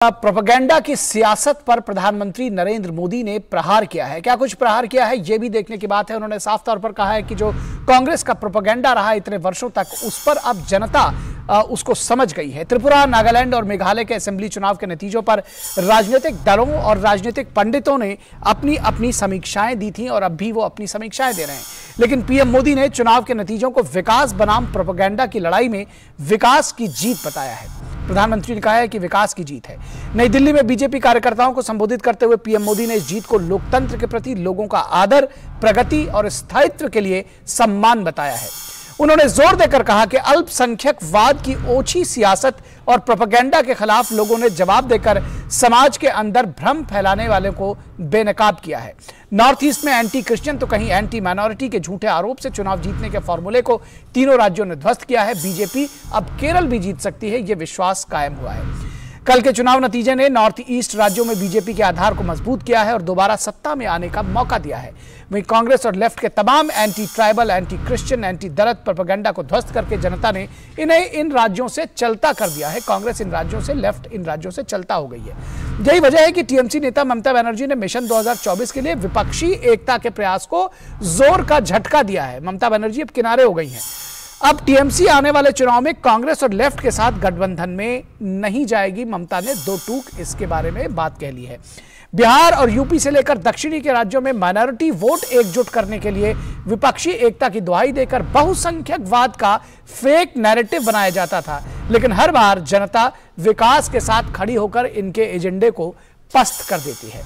Propaganda की सियासत पर प्रधानमंत्री नरेंद्र मोदी ने प्रहार किया है। क्या कुछ प्रहार किया है यह भी देखने की बात है। उन्होंने साफ तौर पर कहा है कि जो कांग्रेस का प्रोपेगेंडा रहा इतने वर्षों तक, उस पर अब जनता उसको समझ गई है। त्रिपुरा, नागालैंड और मेघालय के असेंबली चुनाव के नतीजों पर राजनीतिक दलों और राजनीतिक पंडितों ने अपनी अपनी समीक्षाएं दी थी और अब भी वो अपनी समीक्षाएं दे रहे हैं। लेकिन पीएम मोदी ने चुनाव के नतीजों को विकास बनाम प्रोपेगेंडा की लड़ाई में विकास की जीत बताया है। प्रधानमंत्री ने कहा है कि विकास की जीत है। नई दिल्ली में बीजेपी कार्यकर्ताओं को संबोधित करते हुए पीएम मोदी ने इस जीत को लोकतंत्र के प्रति लोगों का आदर, प्रगति और स्थायित्व के लिए सम्मान बताया है। उन्होंने जोर देकर कहा कि अल्पसंख्यकवाद की ओछी सियासत और प्रोपेगेंडा के खिलाफ लोगों ने जवाब देकर समाज के अंदर भ्रम फैलाने वाले को बेनकाब किया है। नॉर्थ ईस्ट में एंटी क्रिश्चियन तो कहीं एंटी माइनॉरिटी के झूठे आरोप से चुनाव जीतने के फॉर्मूले को तीनों राज्यों ने ध्वस्त किया है। बीजेपी अब केरल भी जीत सकती है, यह विश्वास कायम हुआ है। कल के चुनाव नतीजे ने नॉर्थ ईस्ट राज्यों में बीजेपी के आधार को मजबूत किया है और दोबारा सत्ता में आने का मौका दिया है। वहीं कांग्रेस और लेफ्ट के तमाम anti tribal, anti Christian, anti Dalit propaganda को ध्वस्त करके जनता ने इन्हें इन राज्यों से चलता कर दिया है। कांग्रेस इन राज्यों से, लेफ्ट इन राज्यों से चलता हो गई है। यही वजह है कि टीएमसी नेता ममता बनर्जी ने मिशन 2024 के लिए विपक्षी एकता के प्रयास को जोर का झटका दिया है। ममता बनर्जी अब किनारे हो गई हैं। अब टीएमसी आने वाले चुनाव में कांग्रेस और लेफ्ट के साथ गठबंधन में नहीं जाएगी। ममता ने दो टूक इसके बारे में बात कह ली है। बिहार और यूपी से लेकर दक्षिणी के राज्यों में माइनॉरिटी वोट एकजुट करने के लिए विपक्षी एकता की दुहाई देकर बहुसंख्यकवाद का फेक नैरेटिव बनाया जाता था, लेकिन हर बार जनता विकास के साथ खड़ी होकर इनके एजेंडे को पस्त कर देती है।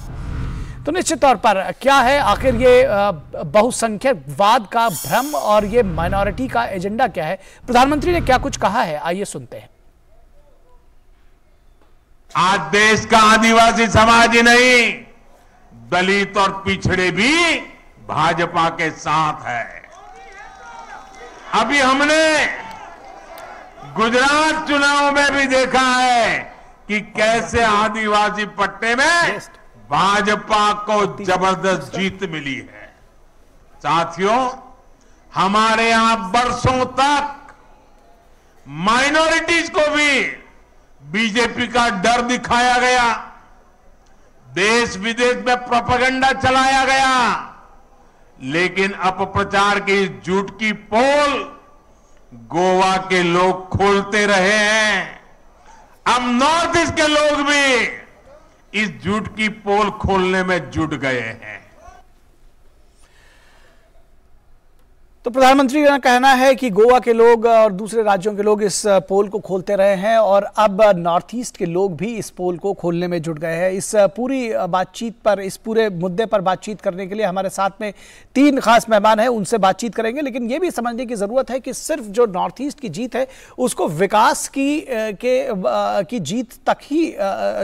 तो निश्चित तौर पर क्या है आखिर ये बहुसंख्यकवाद का भ्रम और ये माइनॉरिटी का एजेंडा क्या है? प्रधानमंत्री ने क्या कुछ कहा है, आइए सुनते हैं। आज देश का आदिवासी समाज ही नहीं, दलित और पिछड़े भी भाजपा के साथ है। अभी हमने गुजरात चुनाव में भी देखा है कि कैसे आदिवासी पट्टे में भाजपा को जबरदस्त जीत मिली है। साथियों, हमारे यहां बरसों तक माइनॉरिटीज को भी बीजेपी का डर दिखाया गया, देश विदेश में प्रोपेगेंडा चलाया गया, लेकिन अपप्रचार की झूठ की पोल गोवा के लोग खोलते रहे हैं। अब नॉर्थ ईस्ट के लोग भी इस झूठ की पोल खोलने में जुट गए हैं। तो प्रधानमंत्री का कहना है कि गोवा के लोग और दूसरे राज्यों के लोग इस पोल को खोलते रहे हैं और अब नॉर्थ ईस्ट के लोग भी इस पोल को खोलने में जुट गए हैं। इस पूरी बातचीत पर, इस पूरे मुद्दे पर बातचीत करने के लिए हमारे साथ में तीन खास मेहमान हैं, उनसे बातचीत करेंगे। लेकिन यह भी समझने की जरूरत है कि सिर्फ जो नॉर्थ ईस्ट की जीत है उसको विकास की जीत तक ही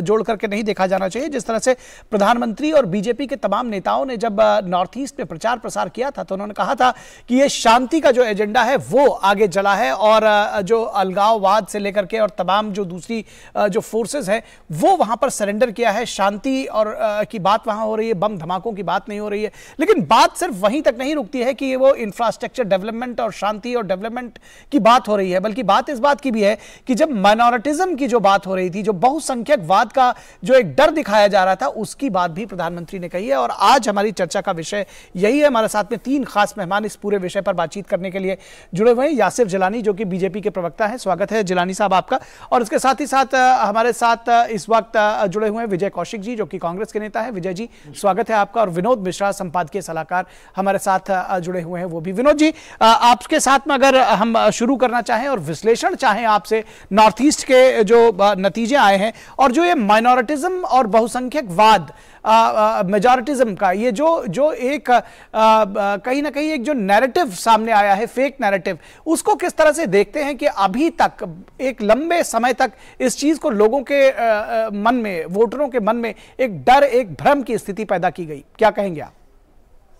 जोड़ करके नहीं देखा जाना चाहिए। जिस तरह से प्रधानमंत्री और बीजेपी के तमाम नेताओं ने जब नॉर्थ ईस्ट में प्रचार प्रसार किया था तो उन्होंने कहा था कि ये शांति का जो एजेंडा है वो आगे चला है और जो अलगाववाद से लेकर के और तमाम जो दूसरी जो फोर्सेस है वो वहां पर सरेंडर किया है। शांति और की बात वहां हो रही है, बम धमाकों की बात नहीं हो रही है। लेकिन बात सिर्फ वहीं तक नहीं रुकती है कि वो इंफ्रास्ट्रक्चर डेवलपमेंट और शांति और डेवलपमेंट की बात हो रही है, बल्कि बात इस बात की भी है कि जब माइनॉरिटिज्म की जो बात हो रही थी, जो बहुसंख्यकवाद का जो एक डर दिखाया जा रहा था, उसकी बात भी प्रधानमंत्री ने कही है। और आज हमारी चर्चा का विषय यही है। हमारे साथ में तीन खास मेहमान इस पूरे विषय पर बातचीत करने के लिए जुड़े हुए हैं। यासिर जिलानी जो कि बीजेपी के प्रवक्ता हैं, स्वागत है जिलानी साहब आपका। और उसके साथ ही साथ हमारे साथ इस वक्त जुड़े हुए हैं विजय कौशिक जी जो कि कांग्रेस के नेता हैं। विजय जी स्वागत है आपका। और विनोद मिश्रा संपादकीय सलाहकार हमारे साथ जुड़े हुए हैं, वो भी। विनोद जी, आपके साथ में अगर हम शुरू करना चाहें और विश्लेषण चाहें आपसे नॉर्थ ईस्ट के जो नतीजे आए हैं और जो ये माइनॉरिटिज्म और बहुसंख्यकवाद मेजॉरिटिज्म का ये जो एक कहीं ना कहीं एक जो नैरेटिव सामने आया है, फेक नैरेटिव, उसको किस तरह से देखते हैं कि अभी तक एक लंबे समय तक इस चीज को लोगों के मन में, वोटरों के मन में एक डर, एक भ्रम की स्थिति पैदा की गई? क्या कहेंगे आप?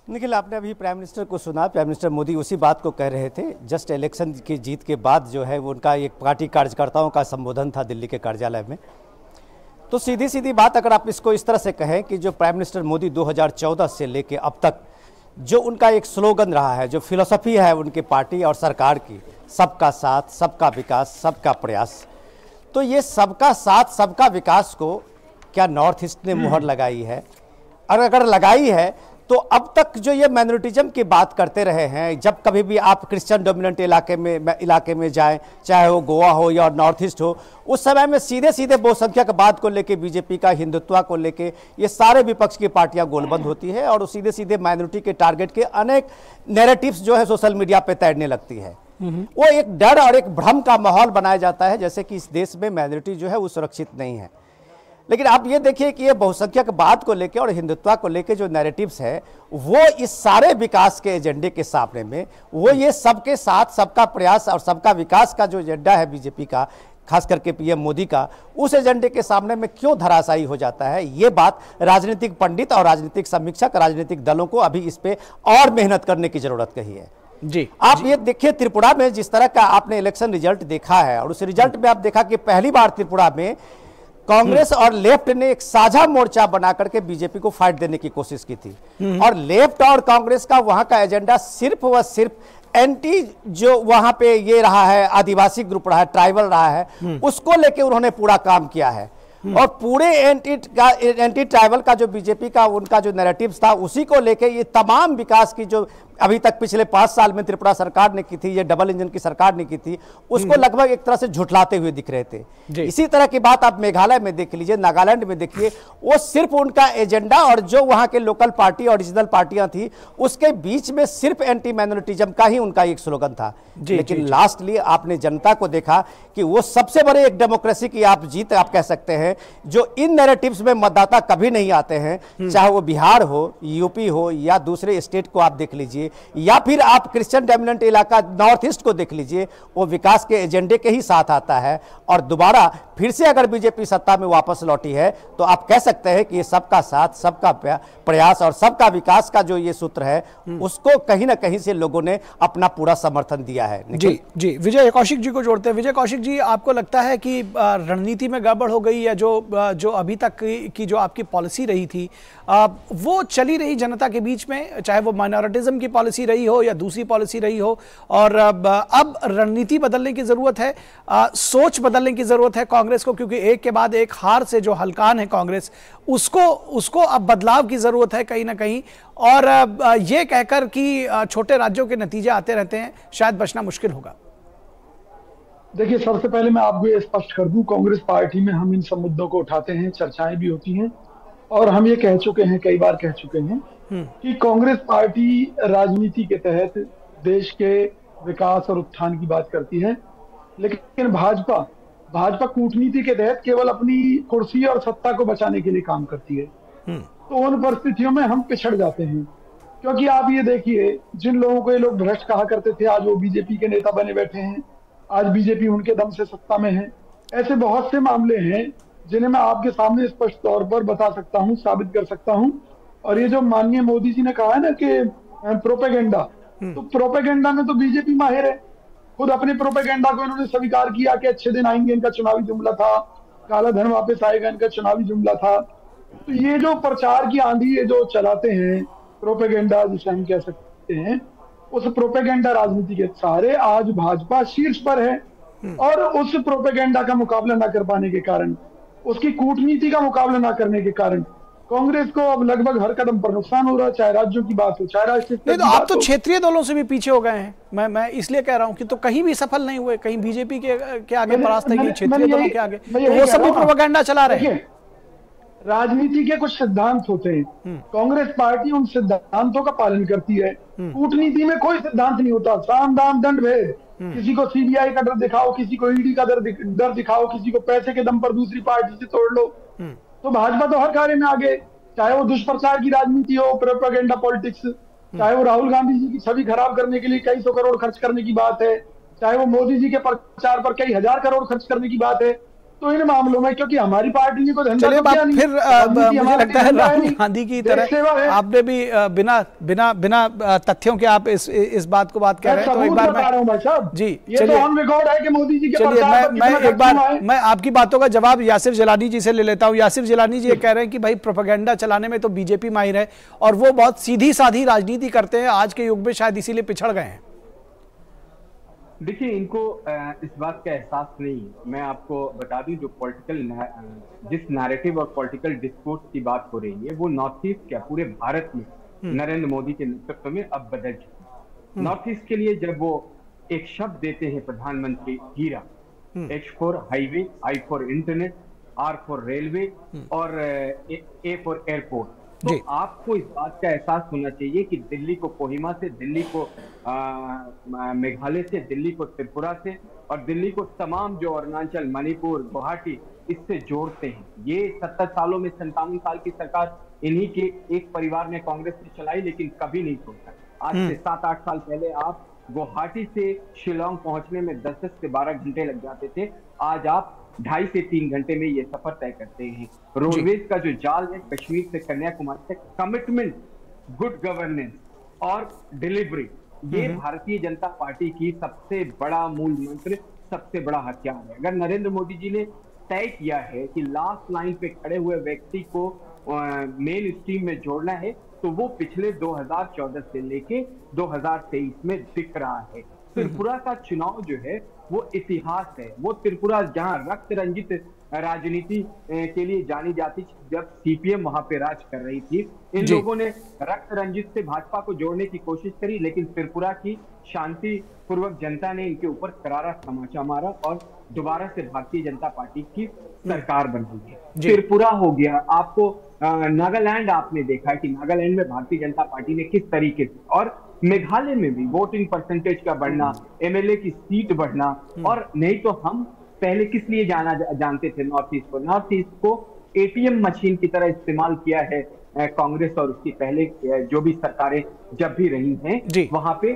निखिल, आपने अभी प्राइम मिनिस्टर को सुना, प्राइम मिनिस्टर मोदी उसी बात को कह रहे थे। जस्ट इलेक्शन की जीत के बाद जो है वो उनका एक पार्टी कार्यकर्ताओं का संबोधन था दिल्ली के कार्यालय में। तो सीधी सीधी बात अगर आप इसको इस तरह से कहें कि जो प्राइम मिनिस्टर मोदी 2014 से लेके अब तक जो उनका एक स्लोगन रहा है, जो फिलॉसफी है उनकी पार्टी और सरकार की, सबका साथ, सबका विकास, सबका प्रयास, तो ये सबका साथ सबका विकास को क्या नॉर्थ ईस्ट ने मुहर लगाई है? और अगर लगाई है तो अब तक जो ये माइनॉरिटिज्म की बात करते रहे हैं, जब कभी भी आप क्रिश्चियन डोमिनेंट इलाके में जाएं, चाहे वो गोवा हो या नॉर्थ ईस्ट हो, उस समय में सीधे सीधे बहुसंख्यकवाद को लेके, बीजेपी का हिंदुत्व को लेके ये सारे विपक्ष की पार्टियां गोलबंद होती है और सीधे सीधे माइनॉरिटी के टारगेट के अनेक नैरेटिव्स जो है सोशल मीडिया पे तैरने लगती है। वो एक डर और एक भ्रम का माहौल बनाया जाता है जैसे कि इस देश में माइनॉरिटी जो है वो सुरक्षित नहीं है। लेकिन आप ये देखिए कि ये बहुसंख्यकवाद को लेके और हिंदुत्व को लेके जो नैरेटिव्स है वो इस सारे विकास के एजेंडे के सामने में, वो ये सबके साथ सबका प्रयास और सबका विकास का जो एजेंडा है बीजेपी का, खास करके पीएम मोदी का, उस एजेंडे के सामने में क्यों धराशायी हो जाता है? ये बात राजनीतिक पंडित और राजनीतिक समीक्षक, राजनीतिक दलों को अभी इस पे और मेहनत करने की जरूरत कही है जी। आप ये देखिए त्रिपुरा में जिस तरह का आपने इलेक्शन रिजल्ट देखा है, और उस रिजल्ट में आप देखा कि पहली बार त्रिपुरा में कांग्रेस और लेफ्ट ने एक साझा मोर्चा बना करके बीजेपी को फाइट देने की कोशिश की थी। और लेफ्ट और कांग्रेस का वहां का एजेंडा सिर्फ व सिर्फ एंटी जो वहां पे ये रहा है, आदिवासी ग्रुप रहा है, ट्राइबल रहा है, उसको लेके उन्होंने पूरा काम किया है। और पूरे एंटी ट्राइबल का जो बीजेपी का उनका जो नैरेटिव था, उसी को लेके ये तमाम विकास की जो अभी तक पिछले 5 साल में त्रिपुरा सरकार ने की थी, ये डबल इंजन की सरकार ने की थी, उसको लगभग एक तरह से झुठलाते हुए दिख रहे थे। इसी तरह की बात आप मेघालय में देख लीजिए, नागालैंड में देखिए, वो सिर्फ उनका एजेंडा और जो वहां के लोकल पार्टी ओरिजिनल पार्टियां थी उसके बीच में सिर्फ एंटी माइनॉरिटिज्म का ही उनका एक स्लोगन था। लेकिन लास्टली आपने जनता को देखा कि वो सबसे बड़े एक डेमोक्रेसी की आप जीत आप कह सकते हैं, जो इन नैरेटिव्स में मतदाता कभी नहीं आते हैं, चाहे वो बिहार हो, यूपी हो या दूसरे स्टेट को आप देख लीजिए, या फिर आप क्रिश्चियन डोमिनेंट इलाका नॉर्थ ईस्ट को देख लीजिए, वो विकास के एजेंडे के ही साथ आता है। और दोबारा फिर से अगर बीजेपी सत्ता में वापस लौटी है तो आप कह सकते हैं कि ये सबका साथ सबका प्रयास और सबका विकास का जो ये सूत्र है, उसको कहीं ना कहीं से लोगों ने अपना पूरा समर्थन दिया है। जी जी, विजय कौशिक जी को जोड़ते हैं। विजय कौशिक जी, आपको लगता है कि रणनीति में गड़बड़ हो गई, या जो अभी तक की जो आपकी पॉलिसी रही थी वो चली रही जनता के बीच में, चाहे वो माइनॉरिटिज्म की पॉलिसी रही हो या दूसरी पॉलिसी रही हो, और अब रणनीति बदलने की जरूरत है, सोच बदलने की जरूरत है कांग्रेस को, क्योंकि एक के बाद एक हार से जो हलकान है कांग्रेस, उसको अब बदलाव की जरूरत है कहीं ना कहीं। और ये कहकर कि छोटे राज्यों के नतीजे आते रहते हैं, शायद बचना मुश्किल होगा। देखिए, सबसे पहले मैं आपको ये स्पष्ट कर दूं, कांग्रेस पार्टी में हम इन सब मुद्दों को उठाते हैं, चर्चाएं भी होती हैं, और हम ये कह चुके हैं, कई बार कह चुके हैं कि कांग्रेस पार्टी राजनीति के तहत देश के विकास और उत्थान की बात करती है, लेकिन भाजपा कूटनीति के तहत केवल अपनी कुर्सी और सत्ता को बचाने के लिए काम करती है। तो उन परिस्थितियों में हम पिछड़ जाते हैं, क्योंकि आप ये देखिए, जिन लोगों को ये लोग भ्रष्ट कहा करते थे, आज वो बीजेपी के नेता बने बैठे हैं, आज बीजेपी उनके दम से सत्ता में है। ऐसे बहुत से मामले हैं जिन्हें मैं आपके सामने स्पष्ट तौर पर बता सकता हूं, साबित कर सकता हूं। और ये जो माननीय मोदी जी ने कहा है ना कि प्रोपेगेंडा, तो प्रोपेगेंडा में तो बीजेपी माहिर है। खुद अपने प्रोपेगेंडा को इन्होंने स्वीकार किया कि अच्छे दिन आएंगे, इनका चुनावी जुमला था, काला धन वापस आएगा, इनका चुनावी जुमला था। तो ये जो प्रचार की आंधी ये जो चलाते हैं, प्रोपेगेंडा जिसे हम कह सकते हैं, उस प्रोपेगेंडा राजनीति के सहारे आज भाजपा शीर्ष पर है। और उस प्रोपेगेंडा का मुकाबला न कर पाने के कारण, उसकी कूटनीति का मुकाबला न करने के कारण कांग्रेस को अब लगभग हर कदम पर नुकसान हो रहा है, चाहे राज्यों की बात हो, चाहे राष्ट्रीय स्तर की बात हो। आप तो क्षेत्रीय दलों से भी पीछे हो गए हैं। मैं इसलिए कह रहा हूं कि तो कहीं भी सफल नहीं हुए, कहीं बीजेपी के आगे परास्त है, क्षेत्रीय दलों के आगे, तो वो सब भी प्रोपेगेंडा चला रहे हैं। राजनीति के कुछ सिद्धांत होते हैं, कांग्रेस पार्टी उन सिद्धांतों का पालन करती है। कूटनीति में कोई सिद्धांत नहीं होता, साम दाम दंड भेद, किसी को सीबीआई का डर दिखाओ, किसी को ईडी का डर दिखाओ, किसी को पैसे के दम पर दूसरी पार्टी से तोड़ लो। तो भाजपा तो हर कार्य में आगे, चाहे वो दुष्प्रचार की राजनीति हो, प्रोपेगेंडा पॉलिटिक्स, चाहे वो राहुल गांधी जी की छवि खराब करने के लिए कई सौ करोड़ खर्च करने की बात है, चाहे वो मोदी जी के प्रचार पर कई हजार करोड़ खर्च करने की बात है। तो इन मामलों में क्योंकि हमारी पार्टी ने कोई धंधा किया नहीं, फिर मुझे लगता है राहुल गांधी की तरह आपने भी बिना तथ्यों के आप इस बात को बात कह रहे हैं। तो एक बार मैं आपकी बातों का जवाब यासिर जिलानी जी से ले लेता हूं। यासिर जिलानी जी ये कह रहे हैं कि भाई प्रोपेगेंडा चलाने में तो बीजेपी माहिर है और वो बहुत सीधी साधी राजनीति करते हैं, आज के युग में शायद इसीलिए पिछड़ गए हैं। देखिए, इनको इस बात का एहसास नहीं है। मैं आपको बता दूं, जो जिस नैरेटिव और पॉलिटिकल डिस्कोर्स की बात हो रही है वो नॉर्थ ईस्ट क्या पूरे भारत में नरेंद्र मोदी के नेतृत्व में अब बदल चुका है। नॉर्थ ईस्ट के लिए जब वो एक शब्द देते हैं प्रधानमंत्री हीरा, H for highway, I for internet, R for railway और A फॉर एयरपोर्ट, तो आपको इस बात का एहसास होना चाहिए कि दिल्ली को कोहिमा से, दिल्ली को मेघालय से, दिल्ली को त्रिपुरा से और दिल्ली को तमाम जो अरुणाचल, मणिपुर, गुवाहाटी इससे जोड़ते हैं। ये 70 सालों में 57 साल की सरकार इन्हीं के एक परिवार ने कांग्रेस ने चलाई, लेकिन कभी नहीं छोड़ा। आज से 7-8 साल पहले आप गुवाहाटी से शिलोंग पहुंचने में 10 से 12 घंटे लग जाते थे, आज आप 2.5 से 3 घंटे में ये सफर तय करते हैं। रोडवेज का जो जाल है कश्मीर से कन्याकुमारी तक, कमिटमेंट, गुड गवर्नेंस और डिलीवरी, ये भारतीय जनता पार्टी की सबसे बड़ा मूल मंत्र, सबसे बड़ा हथियार है। अगर नरेंद्र मोदी जी ने तय किया है कि लास्ट लाइन पे खड़े हुए व्यक्ति को मेन स्ट्रीम में जोड़ना है, तो वो पिछले 2014 से लेके 2023 में दिख रहा है। त्रिपुरा का चुनाव जो है वो इतिहास है। वो त्रिपुरा जहां रक्त रंजित राजनीति के लिए जानी जाती थी, जब सीपीएम वहां पे राज कर रही थी, इन लोगों ने रक्त रंजित से भाजपा को जोड़ने की कोशिश करी, लेकिन त्रिपुरा की शांति पूर्वक जनता ने इनके ऊपर करारा तमाचा मारा और दोबारा से भारतीय जनता पार्टी की सरकार बन गई है। त्रिपुरा हो गया, आपको नागालैंड आपने देखा है कि नागालैंड में भारतीय जनता पार्टी ने किस तरीके से, और मेघालय में भी वोटिंग परसेंटेज का बढ़ना, एमएलए की सीट बढ़ना, और नहीं तो हम पहले किस लिए जानते थे नॉर्थ ईस्ट को? नॉर्थ ईस्ट को एटीएम मशीन की तरह इस्तेमाल किया है कांग्रेस और उसकी पहले जो भी सरकारें जब भी रही हैं, वहां पे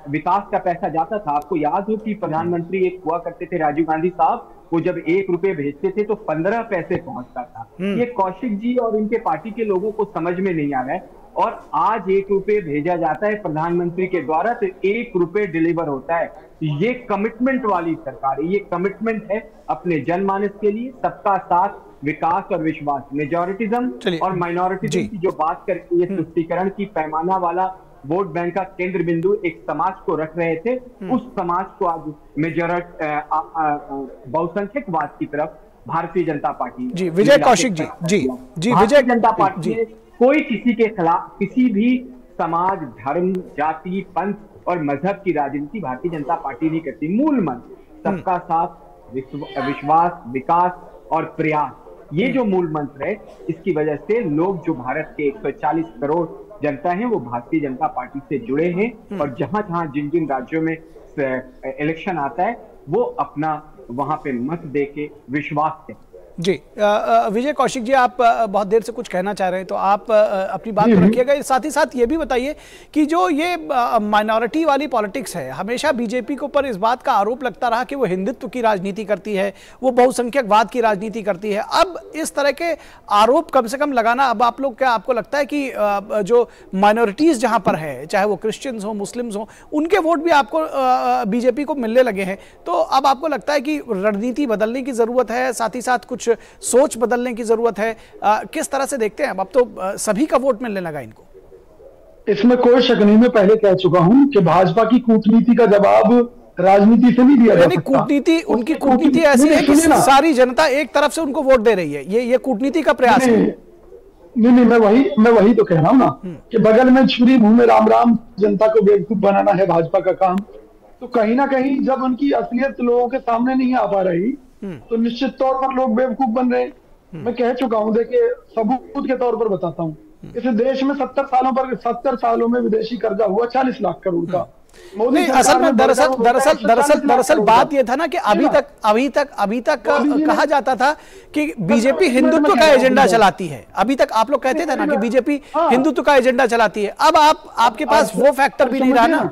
विकास का पैसा जाता था। आपको याद हो कि प्रधानमंत्री एक हुआ करते थे राजीव गांधी साहब, वो जब 1 रुपए भेजते थे तो 15 पैसे पहुंचता था। ये कौशिक जी और इनके पार्टी के लोगों को समझ में नहीं आ रहा है, और आज 1 रुपए भेजा जाता है प्रधानमंत्री के द्वारा तो 1 रुपए डिलीवर होता है। ये कमिटमेंट वाली सरकार है, ये कमिटमेंट है अपने जनमानस के लिए, सबका साथ, विकास और विश्वास। मेजॉरिटिज्म और माइनॉरिटिज्म की जो बात करके ये तुष्टीकरण की पैमाना वाला वोट बैंक का केंद्र बिंदु एक समाज को रख रहे थे, उस समाज को आज बहुसंख्यकवाद की तरफ भारतीय जनता पार्टी विजय कौशिक भारतीय जनता पार्टी ने कोई किसी के खिलाफ किसी भी समाज, धर्म, जाति, पंथ और मजहब की राजनीति भारतीय जनता पार्टी नहीं करती। मूल मंत्र सबका साथ, विश्वास, विकास और प्रयास, ये जो मूल मंत्र है, इसकी वजह से लोग जो भारत के 140 करोड़ जनता है वो भारतीय जनता पार्टी से जुड़े हैं, और जहां जहां जिन जिन राज्यों में इलेक्शन आता है वो अपना वहां पे मत देके विश्वास से। जी विजय कौशिक जी, आप बहुत देर से कुछ कहना चाह रहे हैं, तो आप अपनी बात रखिएगा। साथ ही साथ ये भी बताइए कि जो ये माइनॉरिटी वाली पॉलिटिक्स है, हमेशा बीजेपी के ऊपर इस बात का आरोप लगता रहा कि वो हिंदुत्व की राजनीति करती है, वो बहुसंख्यकवाद की राजनीति करती है। अब इस तरह के आरोप कम से कम लगाना, अब आप लोग, क्या आपको लगता है कि जो माइनॉरिटीज जहां पर है, चाहे वो क्रिश्चियंस हो, मुस्लिम्स हो, उनके वोट भी आपको बीजेपी को मिलने लगे हैं, तो अब आपको लगता है कि रणनीति बदलने की जरूरत है, साथ ही साथ कुछ सोच बदलने की जरूरत है? किस तरह से देखते हैं? अब तो सभी का वोट मिलने लगा इनको। इसमें कोई शक नहीं, मैं पहले कह चुका हूं कि भाजपा की कूटनीति का जवाब राजनीति से नहीं दिया जा सकता। कूटनीति, उनकी कूटनीति ऐसी है कि सारी जनता एक तरफ से उनको वोट दे रही है, ये कूटनीति का प्रयास है। नहीं, मैं वही तो कह रहा हूं ना कि बगल में छुरी मुंह में राम राम, जनता को बेवकूफ बनाना है भाजपा का काम। तो कहीं ना कहीं जब उनकी असलियत लोगों के सामने नहीं आ पा रही, तो निश्चित तौर पर लोग बेवकूफ बन रहे हैं। मैं कह चुका हूं, देखिए सबूत के तौर पर बताता हूं, इस देश में 70 सालों में विदेशी कर्जा हुआ 40 लाख करोड़ का। नहीं, असल में दरअसल बात यह था ना कि अभी तक कहा जाता था कि बीजेपी हिंदुत्व का एजेंडा चलाती है। अभी तक आप लोग कहते थे ना कि बीजेपी हिंदुत्व का एजेंडा चलाती है। अब आपके पास वो फैक्टर भी नहीं रहा ना।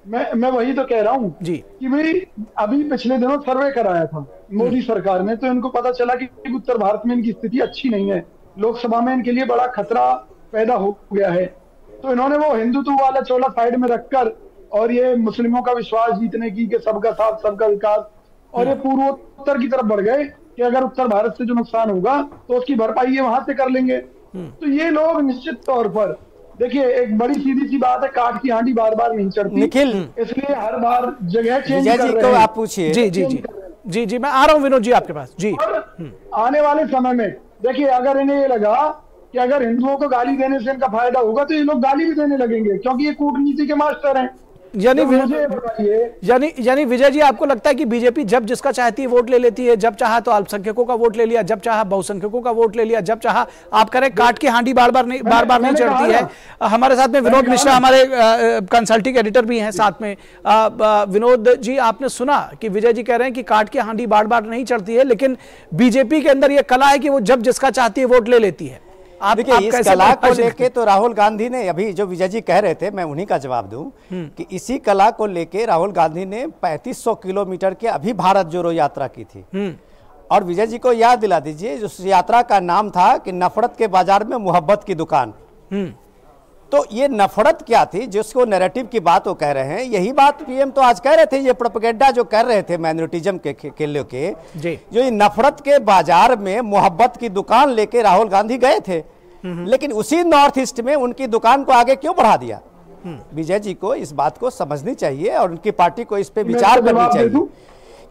मैं वही तो कह रहा हूँ जी कि भाई अभी पिछले दिनों सर्वे कराया था मोदी सरकार ने, तो इनको पता चला कि उत्तर भारत में इनकी स्थिति अच्छी नहीं है, लोकसभा में इनके लिए बड़ा खतरा पैदा हो गया है। तो इन्होंने वो हिंदुत्व वाला चोला साइड में रखकर और ये मुस्लिमों का विश्वास जीतने की कि सबका साथ सबका विकास, और ये पूर्वोत्तर की तरफ बढ़ गए कि अगर उत्तर भारत से जो नुकसान होगा तो उसकी भरपाई ये वहां से कर लेंगे। तो ये लोग निश्चित तौर पर देखिए एक बड़ी सीधी सी बात है, काठ की हांडी बार बार नहीं चढ़ती निखिल, इसलिए हर बार जगह चेंज विजय कर जी रहे को हैं। आप पूछिए। जी जी जी जी जी मैं आ रहा हूं विनोद जी आपके पास जी। और आने वाले समय में देखिए अगर इन्हें ये लगा कि अगर हिंदुओं को गाली देने से इनका फायदा होगा तो ये लोग गाली भी देने लगेंगे, क्योंकि ये कूटनीति के मास्टर हैं। यानी तो मुझे बताइए, यानी विजय जी आपको लगता है कि बीजेपी जब जिसका चाहती है वोट ले लेती है, जब चाहा तो अल्पसंख्यकों का वोट ले लिया, जब चाहा बहुसंख्यकों का वोट ले लिया, जब चाहा आप करें काट की हांडी बार बार नहीं चढ़ती है। हमारे साथ में विनोद मिश्रा हमारे कंसल्टिंग एडिटर भी हैं साथ में। विनोद जी आपने सुना कि विजय जी कह रहे हैं कि काट की हांडी बार बार नहीं चढ़ती है, लेकिन बीजेपी के अंदर यह कला है कि वो जब जिसका चाहती है वोट ले लेती है। आप देखिए इस कला को लेके तो राहुल गांधी ने, अभी जो विजय जी कह रहे थे मैं उन्हीं का जवाब दूं कि इसी कला को लेके राहुल गांधी ने 3500 किलोमीटर के अभी भारत जोड़ो यात्रा की थी। और विजय जी को याद दिला दीजिए उस यात्रा का नाम था कि नफरत के बाजार में मोहब्बत की दुकान। तो ये नफरत क्या थी जिसको नैरेटिव की बात वो कह रहे हैं, यही बात पीएम तो आज कह रहे थे। ये प्रोपेगेंडा जो कर रहे थे माइनॉरिटिज्म के लेके, जो ये नफरत के बाजार में मोहब्बत की दुकान लेके राहुल गांधी गए थे, लेकिन उसी नॉर्थ ईस्ट में उनकी दुकान को आगे क्यों बढ़ा दिया। विजय जी को इस बात को समझनी चाहिए और उनकी पार्टी को इस पे विचार करनी चाहिए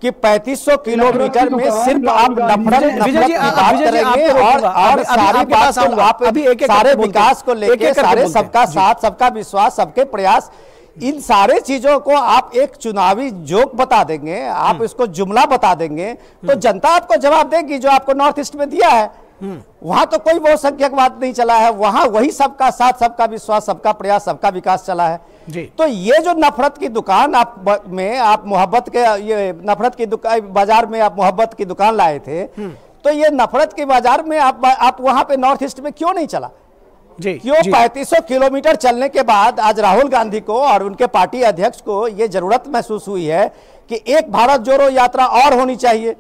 कि 3500 किलोमीटर में सिर्फ आप नफरत की बात करेंगे और सारी बात आप सारे विकास को लेके, सारे सबका साथ, सबका विश्वास, सबके प्रयास, इन सारे चीजों को आप एक चुनावी जोक बता देंगे, आप इसको जुमला बता देंगे तो जनता आपको जवाब देगी जो आपको नॉर्थ ईस्ट में दिया है। वहां तो कोई बहुसंख्यकवाद नहीं चला है, वहां वही सबका साथ, सबका विश्वास, सबका प्रयास, सबका विकास चला है जी। तो ये जो नफरत की दुकान आप मोहब्बत के, ये नफरत की दुकान बाजार में आप मोहब्बत की दुकान लाए थे, तो ये नफरत के बाजार में आप वहां पे नॉर्थ ईस्ट में क्यों नहीं चला जी? क्यों 3500 किलोमीटर चलने के बाद आज राहुल गांधी को और उनके पार्टी अध्यक्ष को ये जरूरत महसूस हुई है कि एक भारत जोड़ो यात्रा और होनी चाहिए।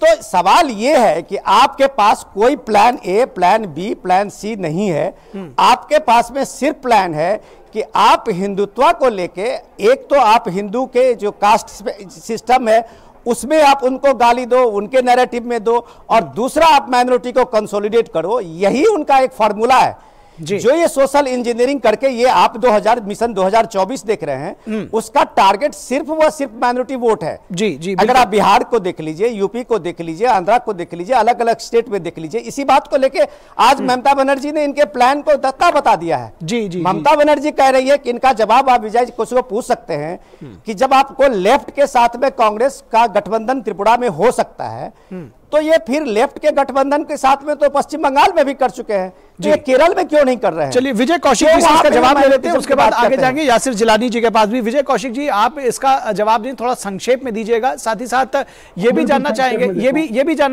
तो सवाल यह है कि आपके पास कोई plan A, plan B, plan C नहीं है। आपके पास में सिर्फ प्लान है कि आप हिंदुत्व को लेके, एक तो आप हिंदू के जो कास्ट सिस्टम है उसमें आप उनको गाली दो, उनके नैरेटिव में दो, और दूसरा आप माइनॉरिटी को कंसोलिडेट करो। यही उनका एक फार्मूला है। जो ये सोशल इंजीनियरिंग करके ये आप मिशन 2024 देख रहे हैं, उसका टारगेट सिर्फ व सिर्फ माइनॉरिटी वोट है जी जी। अगर आप बिहार को देख लीजिए, यूपी को देख लीजिए, आंध्रा को देख लीजिए, अलग अलग स्टेट में देख लीजिए, इसी बात को लेके आज ममता बनर्जी ने इनके प्लान को धक्का बता दिया है जी जी। ममता बनर्जी कह रही है कि इनका जवाब आप विजय कुछ को पूछ सकते हैं कि जब आपको लेफ्ट के साथ में कांग्रेस का गठबंधन त्रिपुरा में हो सकता है, तो ये फिर लेफ्ट के गठबंधन के साथ में तो पश्चिम बंगाल में भी कर चुके हैं, तो ये केरल में क्यों नहीं कर रहे हैं? चलिए विजय कौशिक जी इसका जवाब ले लेते हैं, उसके बाद आगे जाएंगे यासिर जिलानी जी के पास भी। विजय कौशिक जी आप इसका जवाब दें, थोड़ा संक्षेप में दीजिएगा। साथ ही साथ ये भी जानना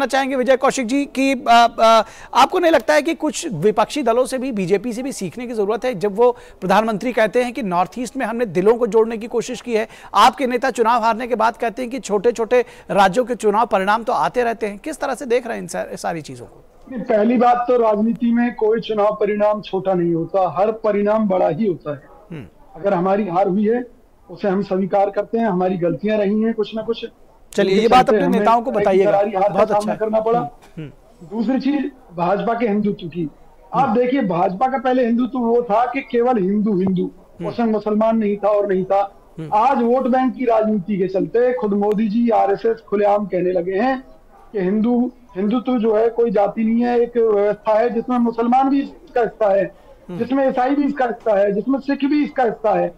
चाहेंगे विजय कौशिक जी कि आपको नहीं लगता है कि कुछ विपक्षी दलों से भी, बीजेपी से भी सीखने की जरूरत है? जब वो प्रधानमंत्री कहते हैं कि नॉर्थ ईस्ट में हमने दिलों को जोड़ने की कोशिश की है, आपके नेता चुनाव हारने के बाद कहते हैं कि छोटे छोटे राज्यों के चुनाव परिणाम तो आते रहते हैं। किस तरह से देख रहे हैं इन सारी चीजों को? पहली बात तो राजनीति में कोई चुनाव परिणाम छोटा नहीं होता, हर परिणाम बड़ा ही होता है। अगर हमारी हार हुई है उसे हम स्वीकार करते हैं, हमारी गलतियां रही हैं कुछ ना कुछ। चलिए ये बात अपने नेताओं को बताइएगा, बहुत अच्छा करना पड़ा। दूसरी चीज भाजपा के हिंदुत्व की, आप देखिए भाजपा का पहले हिंदुत्व वो था कि केवल हिंदू हिंदू, उसमें मुसलमान नहीं था और नहीं था। आज वोट बैंक की राजनीति के चलते खुद मोदी जी, आरएसएस खुलेआम कहने लगे हैं कि हिंदुत्व जो है कोई जाति नहीं है, एक व्यवस्था है जिसमें मुसलमान भी इसका हिस्सा है, जिसमें ईसाई भी इसका हिस्सा है, जिसमें सिख भी इसका हिस्सा है।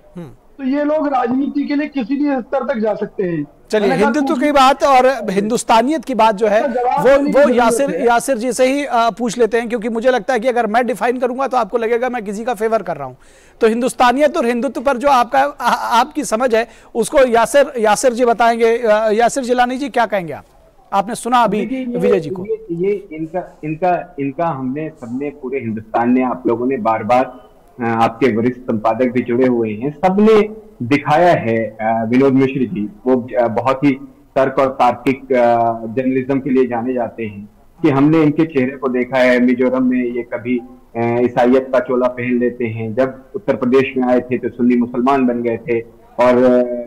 तो ये लोग राजनीति के लिए किसी भी स्तर तक जा सकते हैं। चलिए हिंदुत्व की बात और हिंदुस्तानियत की बात जो है वो यासिर जी से ही पूछ लेते हैं, क्योंकि मुझे लगता है कि अगर मैं डिफाइन करूंगा तो आपको लगेगा मैं किसी का फेवर कर रहा हूं। तो हिंदुस्तानियत और हिंदुत्व पर जो आपकी समझ है उसको यासिर जी बताएंगे। यासिर जिलानी जी क्या कहेंगे आपने सुना अभी विजय जी को? ये इनका हमने सबने, पूरे हिंदुस्तान ने, आप लोगों ने बार बार, आपके वरिष्ठ संपादक भी जुड़े हुए हैं, सबने दिखाया है। विनोद मिश्र जी वो बहुत ही तर्क और तार्किक जर्नलिज्म के लिए जाने जाते हैं कि हमने इनके चेहरे को देखा है। मिजोरम में ये कभी ईसाइयत का चोला पहन लेते हैं, जब उत्तर प्रदेश में आए थे तो सुन्नी मुसलमान बन गए थे, और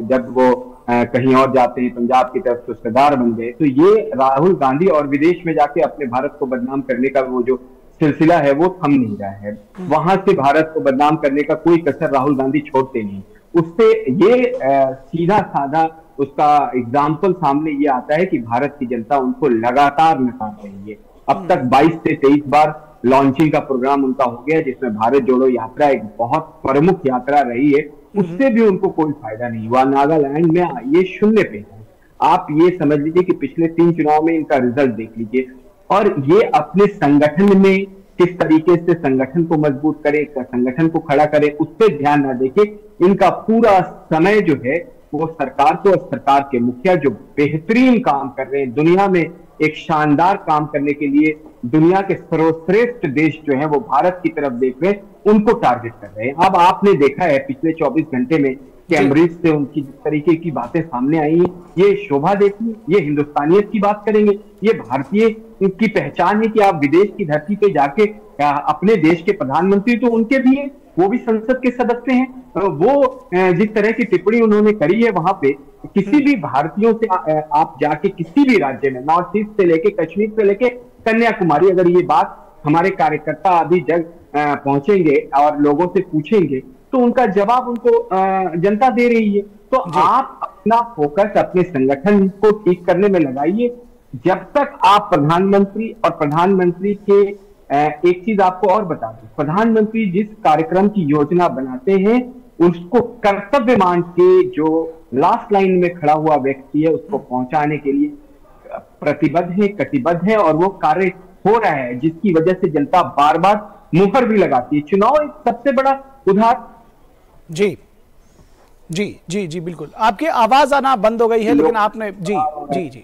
जब वो कहीं और जाते हैं पंजाब की तरफ तो सरदार बन गए। तो ये राहुल गांधी और विदेश में जाके अपने भारत को बदनाम करने का वो जो सिलसिला है वो थम नहीं रहा है। वहां से भारत को बदनाम करने का कोई कसर राहुल गांधी छोड़ते नहीं। उससे ये सीधा साधा उसका एग्जाम्पल सामने ये आता है कि भारत की जनता उनको लगातार नकार रही है। अब तक 22 से 23 बार लॉन्चिंग का प्रोग्राम उनका हो गया, जिसमें भारत जोड़ो यात्रा एक बहुत प्रमुख यात्रा रही है। उससे भी उनको कोई फायदा नहीं हुआ। नागालैंड में ये शून्य पे है। आप ये समझ लीजिए कि पिछले 3 चुनाव में इनका रिजल्ट देख लीजिए। और ये अपने संगठन में किस तरीके से संगठन को मजबूत करे, संगठन को खड़ा करे, उस पर ध्यान ना देके इनका पूरा समय जो है वो सरकार को और सरकार के मुखिया जो बेहतरीन काम कर रहे हैं, दुनिया में एक शानदार काम करने के लिए दुनिया के सर्वश्रेष्ठ देश जो है वो भारत की तरफ देख रहे हैं, उनको टारगेट कर रहे हैं। अब आपने देखा है पिछले 24 घंटे में कैम्ब्रिज से उनकी जिस तरीके की बातें सामने आई हैं, ये शोभा देती है, ये हिंदुस्तानियत की बात करेंगे, ये भारतीय की पहचान है कि आप विदेश की धरती पे जाके अपने देश के प्रधानमंत्री तो उनके भी हैं, वो भी संसद के सदस्य हैं। वो जिस तरह की टिप्पणी उन्होंने करी है वहां पे, किसी भी भारतीयों से आप जाके किसी भी राज्य में, नॉर्थ ईस्ट से लेके कश्मीर से लेके कन्याकुमारी, अगर ये बात हमारे कार्यकर्ता अभी जग पहुंचेंगे और लोगों से पूछेंगे तो उनका जवाब उनको जनता दे रही है। तो आप अपना फोकस अपने संगठन को ठीक करने में लगाइए। जब तक आप प्रधानमंत्री और प्रधानमंत्री के एक चीज आपको और बता दूं, प्रधानमंत्री जिस कार्यक्रम की योजना बनाते हैं उसको कर्तव्य मान के जो लास्ट लाइन में खड़ा हुआ व्यक्ति है उसको पहुंचाने के लिए प्रतिबद्ध है, कटिबद्ध है, और वो कार्य हो रहा है, जिसकी वजह से जनता बार बार मुहर भी लगाती है। चुनाव एक सबसे बड़ा उदाहरण। जी जी जी जी बिल्कुल, आपकी आवाज आना बंद हो गई है, लेकिन आपने जी जी जी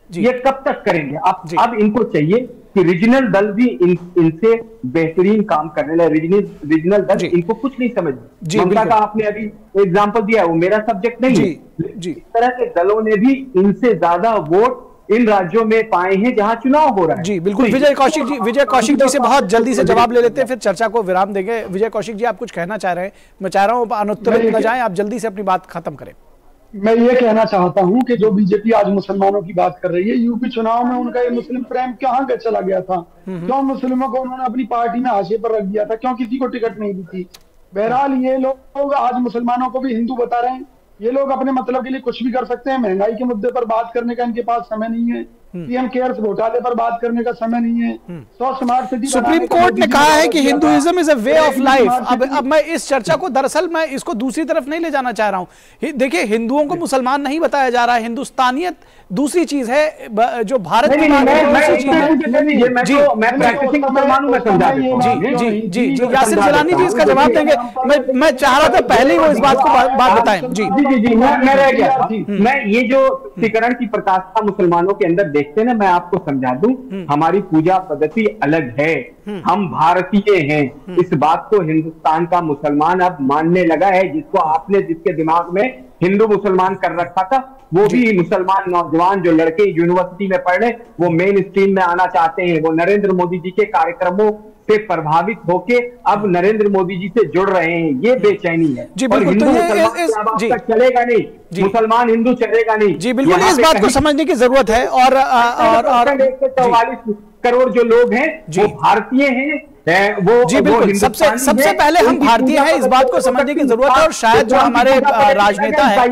जी ये कब तक करेंगे? अब इनको चाहिए कि रीजनल दल भी इनसे बेहतरीन काम करने लगे। रीजनल दल इनको कुछ नहीं समझ। ममता का आपने अभी एग्जांपल दिया, वो मेरा सब्जेक्ट नहीं है। इस तरह के दलों ने भी इनसे ज्यादा वोट इन राज्यों में पाए हैं जहां चुनाव हो रहा है। जी बिल्कुल। विजय कौशिक जी से बहुत जल्दी से जवाब ले लेते हैं, फिर चर्चा को विराम देंगे। विजय कौशिक जी, आप कुछ कहना चाह रहे हैं? मैं चाह रहा हूं अनुत्तरित न जाएं, आप जल्दी से अपनी बात खत्म करें। मैं ये कहना चाहता हूं कि जो बीजेपी आज मुसलमानों की बात कर रही है, यूपी चुनाव में उनका ये मुस्लिम प्रेम कहां का चला गया था? क्यों मुस्लिमों को उन्होंने अपनी पार्टी में हाशिए पर रख दिया था? क्यों किसी को टिकट नहीं दी थी? बहरहाल ये लोग आज मुसलमानों को भी हिंदू बता रहे हैं। ये लोग अपने मतलब के लिए कुछ भी कर सकते हैं। महंगाई के मुद्दे पर बात करने का इनके पास समय नहीं है। पीएम केयर्स घोटाले पर बात करने का समय नहीं है। 100 स्मार्ट सिटी। सुप्रीम कोर्ट ने कहा है कि Hinduism is a way of life. अब मैं इस चर्चा को, दरअसल मैं इसको दूसरी तरफ नहीं ले जाना चाह रहा हूं। देखिए, हिंदुओं को मुसलमान नहीं बताया जा रहा है। हिंदुस्तानियत दूसरी चीज है, जो भारत की दूसरी चीज है। जी जी जी, यासिर जिलानी जी इसका जवाब देंगे। मैं चाह रहा था पहले ही वो इस बात को बात बताएं। जी जी, मैं रह गया था। मैं ये जो तुष्टीकरण की प्रताड़ना मुसलमानों के अंदर देखते ना, मैं आपको समझा दूं, हमारी पूजा पद्धति अलग है, हम भारतीय हैं। इस बात को हिंदुस्तान का मुसलमान अब मानने लगा है। जिसके दिमाग में हिंदू मुसलमान कर रखा था, वो भी मुसलमान नौजवान जो लड़के यूनिवर्सिटी में पढ़ रहे, वो मेन स्ट्रीम में आना चाहते हैं। वो नरेंद्र मोदी जी के कार्यक्रमों से प्रभावित होके अब नरेंद्र मोदी जी से जुड़ रहे हैं। ये बेचैनी है। जी और बिल्कुल, हिंदू मुसलमान चलेगा नहीं, मुसलमान हिंदू चलेगा नहीं। जी बिल्कुल, इस बात को समझने की जरूरत है। और 144 करोड़ जो लोग हैं वो भारतीय हैं। वो जी बिल्कुल, सबसे पहले हम भारतीय हैं, इस बात को समझने की जरूरत है। और शायद जो हमारे राजनेता हैं,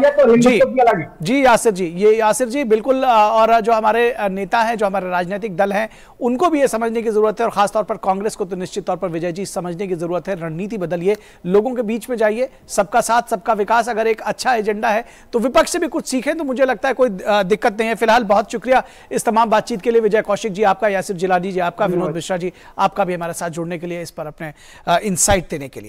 जी यासिर जी, ये यासिर जी बिल्कुल, और जो हमारे नेता हैं, जो हमारे राजनीतिक दल हैं, उनको भी ये समझने की जरूरत है। और खासतौर पर कांग्रेस को तो निश्चित तौर पर विजय जी समझने की जरूरत है। रणनीति बदलिए, लोगों के बीच में जाइए। सबका साथ सबका विकास अगर एक अच्छा एजेंडा है तो विपक्ष से भी कुछ सीखें, तो मुझे लगता है कोई दिक्कत नहीं है। फिलहाल बहुत शुक्रिया इस तमाम बातचीत के लिए। विजय कौशिक जी आपका, यासिर जिलानी जी आपका, विनोद मिश्रा जी आपका भी हमारे साथ जुड़ने के लिए, इस पर अपने इनसाइट देने के लिए।